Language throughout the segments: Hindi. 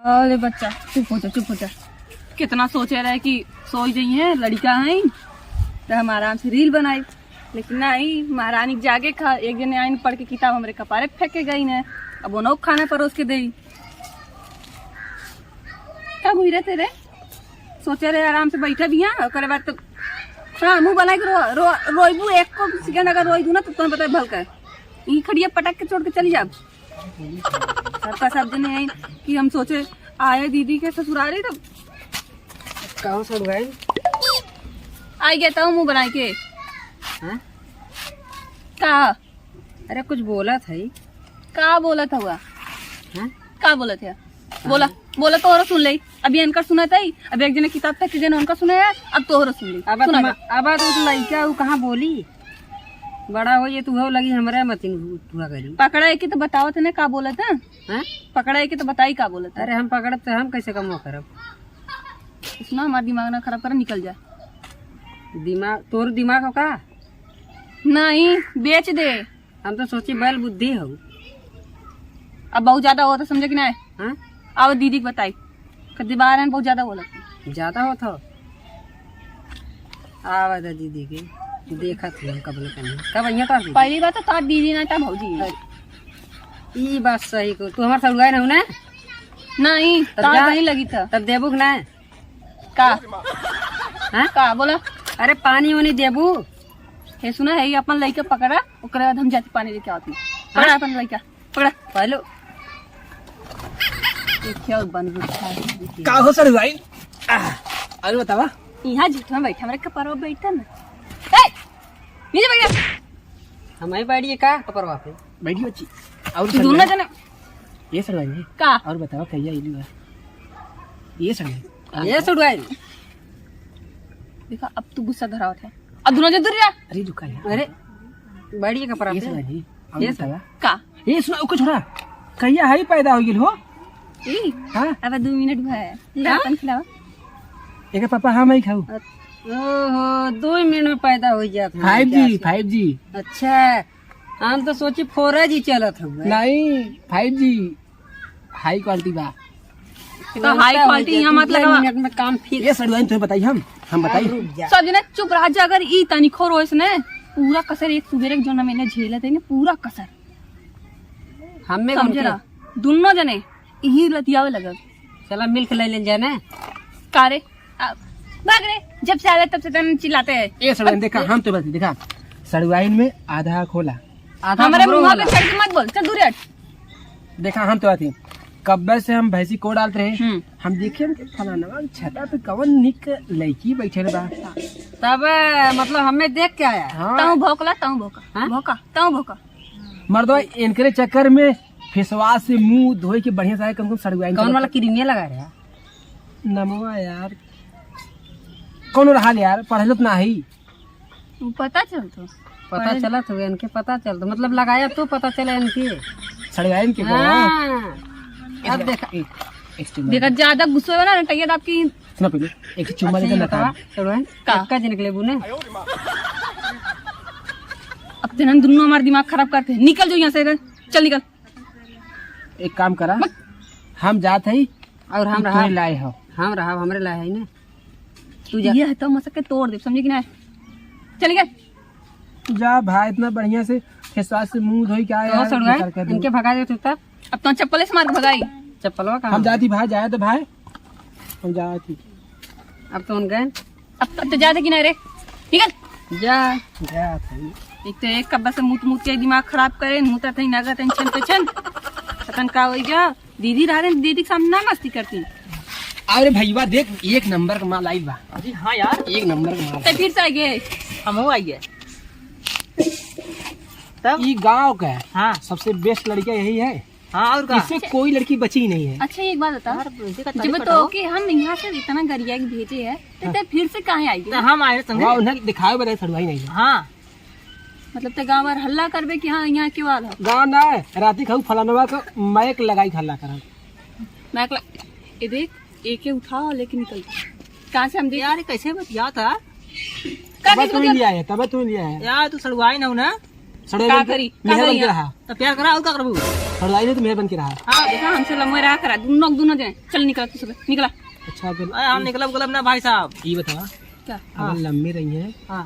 अरे बच्चा चुप हो जा। कितना सोचे रहे कि सोई जाइए लड़का है तो हम आराम से रील बनाई, लेकिन नहीं, महारानी जागे खा एक जने आइन पढ़ के किताब हमरे कपारे फेंक के गई ने। अब उन्हों खाना परोस के दई क्या हुई रहे तेरे सोचे रहे आराम से बैठे भी हैं। और बाद तो हाँ मुँह बना के रोईबू एक को सेकंड अगर रोई दू ना तो तुम्हें पता है भलकर यही खड़िया पटक के छोड़ के चली जा। सबका सब जने आई कि हम सोचे आए दीदी के ससुराली तो कहाँ से गए? आई गया था मुँह बना के। हाँ? का अरे कुछ बोला था ही। का बोला था हुआ? हाँ? का बोला था? बोला तो और सुन ले। अभी इनका सुना था ही, अब एक जने किताब फेंक के उनका सुना है, अब तो और सुन ले। अब तो लड़का वो कहाँ बोली बड़ा हो ये तू हो लगी हमारे मतीन हुआ करी। पकड़ा है कि तो बताओ थे ना का बोला था? हाँ? पकड़ा है कि तो बताई का बोला था? अरे हम पकड़त तो हम कैसे कम करब? सुना हमारा दिमाग ना खराब कर निकल जा। दिमाग तोर दिमाग हो का? नहीं बेच दे। हम तो सोची बैल बुद्धि हो। अब बहुत ज्यादा हो तो समझे कि नहीं? हाँ? अब दीदी को बताई कदी बार है बहुत ज्यादा बोला ज्यादा हो तो आवा था दीदी के देखा थी हम कब अइया था। पहली बात तो दीदी ना था भौजी। ई बात सही को तू हमारे साथ गए ना नहीं नहीं लगी था तब देबू ना का? हाँ? का बोला? अरे पानी वानी देबू हे सुना है अपन लड़का पकड़ा ओकरे बाद हम जाते पानी लेके आती। पकड़ा अपन लड़का पकड़ा पहले क्या बन का हो सर भाई? अरे बतावा यहाँ झूठा बैठा हमारे कपड़वा बैठा ना। ए नीचे बैठ हमारी बाड़ी का कपड़वा पे बैठी बच्ची और दोनों जने ये सर भाई का और बतावा कहिया इलू है ये सर ये सुड़वाई देखा अब तू गुस्सा धरा है अब दोनों जन दूर जा। अरे दुकान है अरे बाड़ी कपड़ा ये पे सर भाई ये ये सर सर का ये सुना ओ छोड़ा कहिया है पैदा हो गेल हो। हां अब 2 मिनट भाई लापन खिलाओ एक पापा हम ही खाऊ। ओहो 2 मिनट में पैदा हो जाता 5G अच्छा हम तो सोची 4G चलत हो नहीं 5G हाई क्वालिटी बा तो हाई क्वालिटी यहाँ मत लगावा। मिनट में काम फिर ये सर भाई तुम्हें बताई हम बताई सब जने चुप रह जा। अगर ई तनी खोर होइस ने पूरा कसर एक सुबेरे के जोना मैंने झेला थे ने पूरा कसर हमें समझे ना दोनों जने यही लतियावे लगल। चला मिल्क ले लें जाने कारे भाग रे जब से आए तब से तन चिल्लाते हैं। ये सर देखा हम तो बस देखा सड़वाइन में आधा खोला आधा हमारे हमरो मुंह वाला। पे चढ़ के मत बोल चल दूर हट। देखा हम तो आते कब्बर से हम भैंसी को डालते रहे हम देखे फलाना छता पे कवन निक लड़की बैठे बा तब मतलब हमें देख के आया। हाँ ताऊ भौकला ताऊ भौका हाँ? भौका ताऊ भौका मर्दवा इनके चक्कर में फेसवाश से मुंह धोए के बढ़िया से कम सड़वाइन कौन वाला क्रीमिया लगा रहा नमवा यार कौन रहा यार पढ़ल तो ना ही पता चल तो पता चला तो इनके पता चल तो मतलब लगाया तो पता चला इनके सड़वाइन के हाँ। अब देखा देखा ज्यादा गुस्सा हो ना टैया आपकी सुना पहले एक चुम्मा लेकर बता का निकले बुने अब तेन दोनों हमारा दिमाग खराब करते हैं। निकल जो यहाँ से चल निकल। एक काम करा हम जाते ही और हम तू रहा लाए हो हम रहा हमरे लाए है ना तू जा ये है तो मसक के तोड़ दे समझे कि ना। चल गया जा भाई इतना बढ़िया से फेसवाश से मुंह धोई के आया इनके भगा दे तू तब अब तो चप्पल से मार के भगाई। चप्पलवा का हम जाती भाई जाए तो भाई हम जाती अब तो उन गए अब तो जाते कि नहीं रे निकल जा एक तो एक कब्बा से मुत के दिमाग खराब करे मुता थे नगा टेंशन टेंशन पतन का हो गया। दीदी रह रहे दीदी के सामने ना मस्ती करती। अरे भैया देख एक नंबर का माल आई बा। अरे हाँ यार एक नंबर का माल तो फिर से आ गए हम आ गए तब ये गांव का है हाँ सबसे बेस्ट लड़का यही है। हाँ और का इससे कोई लड़की बची ही नहीं है। अच्छा एक बात बता जब तो कि हम यहाँ से इतना गरिया के भेजे है तो फिर से कहाँ आएगी? हम आए वाह, उन्हें दिखाए बताए सड़वाई नहीं है। हाँ मतलब तो गाँव हल्ला करबे कि हाँ यहाँ क्यों आल गाँव ना राती खाऊ फलानवा का मैक लगाई खल्ला करा मैं ये देख एक उठाओ लेके निकल कहाँ से हम देख यार कैसे बतिया था तब तू लिया है तब तू लिया है यार तू सड़वाई ना सड़वाई करी मेरा बन के रहा तो प्यार करा और क्या करबू छड़वाई नहीं तो मेरे बन के रहा। हाँ देखा हमसे लम्बे रहा करा दोनों जाए चल निकला तू सब निकला अच्छा अगर हम निकलब गुलब ना भाई साहब। ये बता क्या अगर लंबी रही है हाँ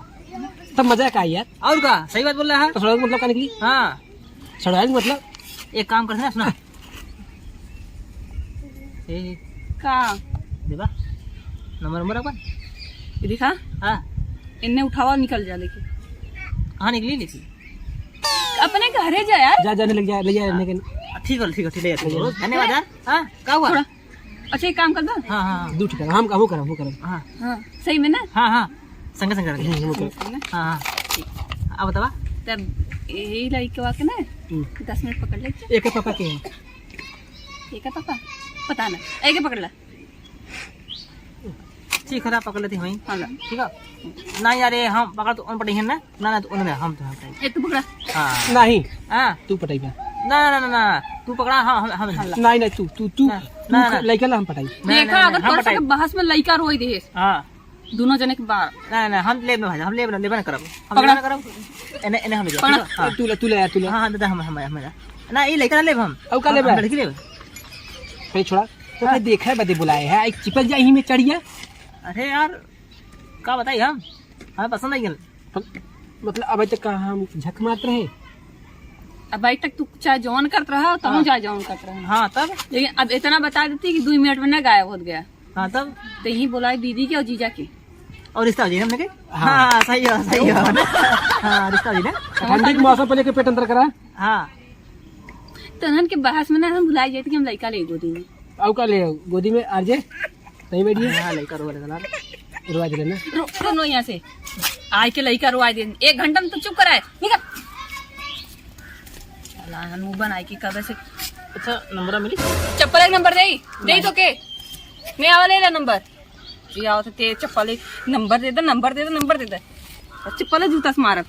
तब मजा का यार। और का सही बात बोल रहा है। तो छड़वाई का मतलब क्या निकली? हाँ छड़वाई का मतलब एक काम करते ना सुना ए का देवा नंबर नंबर अपन ये दिखा हाँ इन्ने उठावा निकल जा लेके कहाँ निकली लिखी अपने घरे जा यार जा जाने लग जा ले जा लेकिन ठीक है ले जाते हैं धन्यवाद यार। हाँ क्या हुआ थोड़ा अच्छा एक काम कर दो हाँ हाँ दूठ कर हम वो करब हाँ हाँ सही में ना हाँ हाँ संग संग करेंगे। हाँ हाँ अब बतावा तब यही लड़के वाके ना 10 मिनट पकड़ ले एक पापा के हैं। एक है पापा पता ना एक पकड़ ला ठीक है पकड़ लेते वहीं हाँ ला ठीक है ना यार ये हम पकड़ तो उन पड़ी है ना ना तो उनमें हम तो हम एक तू पकड़ा हाँ नहीं हाँ तू पटाई बा ना ना ना ना तू पकड़ा हाँ हम नहीं नहीं तू ना। लइका ला हम पटाई। देखा अगर कर सके बहस में लड़का रोई दे हाँ दोनों जने के बाहर ना ना हम ले भाई हम ले ना करब हम पकड़ा। ना करब एने एने हम पकड़ा। हाँ तू ले यार तू ले हाँ दादा हम ना ये लेकर ले हम अब का लेबे? लड़की ले कहीं छोड़ा तो फिर देखा है बदे बुलाए है एक चिपक जा ही में चढ़िया। अरे यार क्या बताइए हम हमें पसंद आई गल मतलब अभी तक कहाँ हम झक मारते रहे। अब भाई तक तू चाहे जॉन करत रहा तब चाहे जॉन करत रहा हाँ तब लेकिन अब इतना बता देती कि 2 मिनट में ना गायब हो गया हाँ तब तो यही बोला दीदी के और जीजा के और रिश्ता हो जाए हमने के हाँ सही है हाँ रिश्ता हो जाए ठंडी के मौसम पे लेके पेट अंदर करा। हाँ तहन के बहस में ना हम भुलाई जाती कि हम लड़का ले गोदी में अब का ले गोदी में आरजे सही बैठिए हाँ लड़का रो वाला रुआ दे ना। रो यहाँ से आय के लड़का रोआ दे 1 घंटा में तो चुप कराए निकल मुंह बनाए की कब से अच्छा नंबर मिली चप्पल एक नंबर दे तो के मैं आवा ले नंबर जी आओ तो ते चप्पल नंबर दे दे और चप्पल जूता से मारत